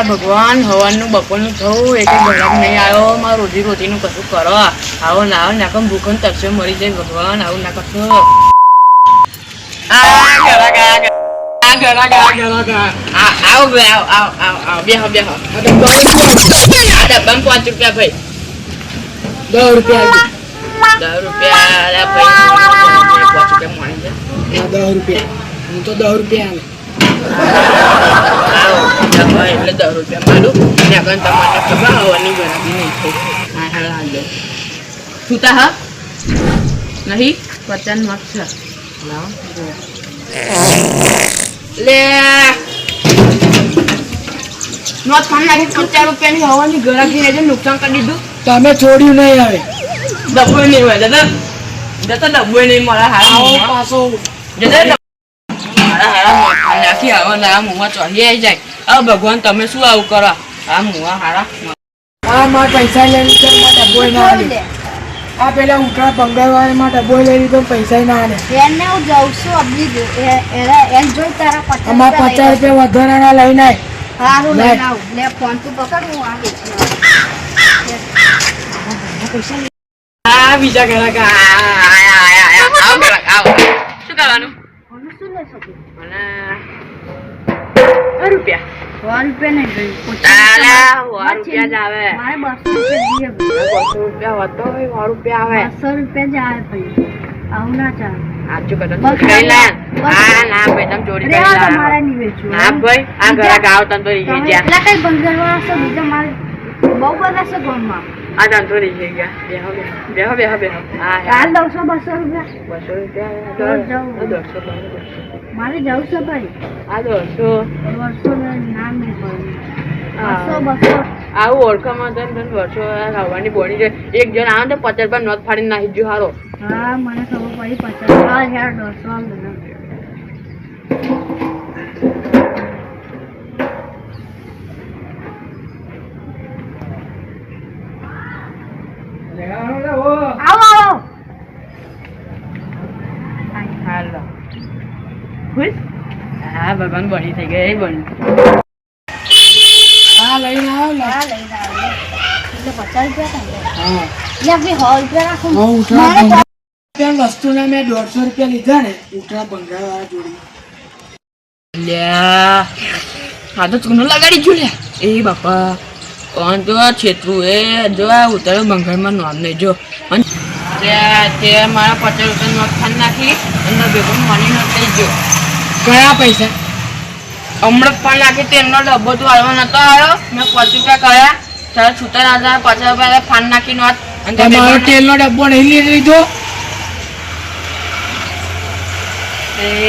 ભગવાન હવાનું બપોરનું થયું એક ગળામ નહીં આવ્યો મારું રોજી રોટીનું કશું કરો આવો ના આવો નાખો ભૂખો તરસે મરી જાય ભગવાન આવું ના કરશો ડબ્બામાં 5 રૂપિયા ભાઈ 10 રૂપિયા 10 રૂપિયા ભાઈ 5 રૂપિયા મળી જાય 10 રૂપિયા હું તો 10 રૂપિયા એટલે 10 રૂપિયા મારું તમારે ખબર હવાની ગરાબી નહીં થઈ હા છૂટા હા નહીં 50 નોટ છે લે નોટ ખાન નાખી 50 રૂપિયાની હવાની ગરાબી ને નુકસાન કરી દીધું તમે છોડ્યું નહીં આવે ડબ્બો નહીં હોય દાદા ડબ્બો નહીં મારા હારા પાછો નાખી આવો ને આ મુવા ચોહી આવી જાય આ ભગવાન તમે શું આવું કરો આ મુવા હારા આ માં પૈસા લઈ લીધો ડબ્બો ના આવે આ પેલા ઉઠા બંગાળવાળા માં ડબ્બો લઈ લીધો પૈસા ના આવે એને હું જાઉં છું અબલી એને જોઈ તારા 50 અમાર 50 રૂપિયા વધારાના લઈને આય હારું લઈને આવ લે ફોન તું પકડ હું આવી છું આ બીજા ઘરે આવ શું કરવાનું શું લે શકું મને રૂપિયા 100 રૂપિયા નહીં ગઈ તારા 100 રૂપિયા જ આવે મારે 200 રૂપિયા 200 રૂપિયા હતો 100 રૂપિયા આવે 200 રૂપિયા જ આવે ભાઈ આવું ના ચાલે આજો કદો ખાઈ લે આ ના ભાઈ તમે ચોરી કરી લા મારા ની વેચું હા ભાઈ આ ઘરે ગાવ તન તો રીહી ગયા એટલા કઈ બંગરવાળા છે બીજા મારે બહુ બધા છે ગામમાં આ તન તો રીહી ગયા બેહો હા કાલ 200 રૂપિયા 200 રૂપિયા 200 મારે જવું છે ભાઈ આ 200 નામ નહીં પડે 200 આવું ઓળખામાં તને વર્ષો ખાવાની બોડી છે એક જણ આવે તો 50 રૂપિયા નોટ ફાડીને નાખી જો હારો હા મને ખબર પડી 50 યાર 200 આવો હાલો ખુશ હા ભગવાન બની થઈ ગઈ બની હા લઈને આવ લે હા લઈને આવો એટલે 50 રૂપિયા હા લે ભાઈ 100 રૂપિયા રાખો હા ઉઠા બંગાળ વસ્તુના મેં 150 રૂપિયા લીધા ને ઉઠા બંગાળવાળા જોડી લ્યા આ તો ચૂનો લગાડી છું લ્યા એ બાપા કોણ તો છેતરું એ જો આ ઉતારો બંગાળમાં નામ નહીં જો તે મારા 50 રૂપિયા નોટ ખાન નાખી અને ભેગો મની નોટ થઈ ગયો કયા પૈસા હમણાં પણ નાખી તેનો ડબ્બો તો હાલવા નતો આવ્યો મેં 5 રૂપિયા કર્યા તારા છૂટા રાજા 50 રૂપિયા ફાન નાખી નોટ અને તમારો તેલનો ડબ્બો નહીં લીધો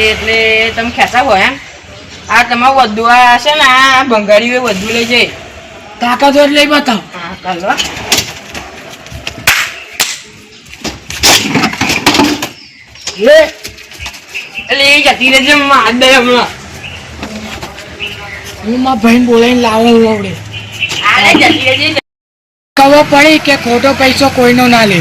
એટલે તમે ખેંચા હોય એમ આ તમારું વધુ આ હશે ને આ બંગાળીઓ વધુ લઈ જાય તાકાત હોય લઈ બતાવ હા ચાલો લે એટલે એ જતી રહેજે હાથ દે હમણાં હું મારા ભાઈને બોલાવીને લાવું આવડે અરે જતી રહેજે ખબર પડી કે ખોટો પૈસો કોઈનો ના લે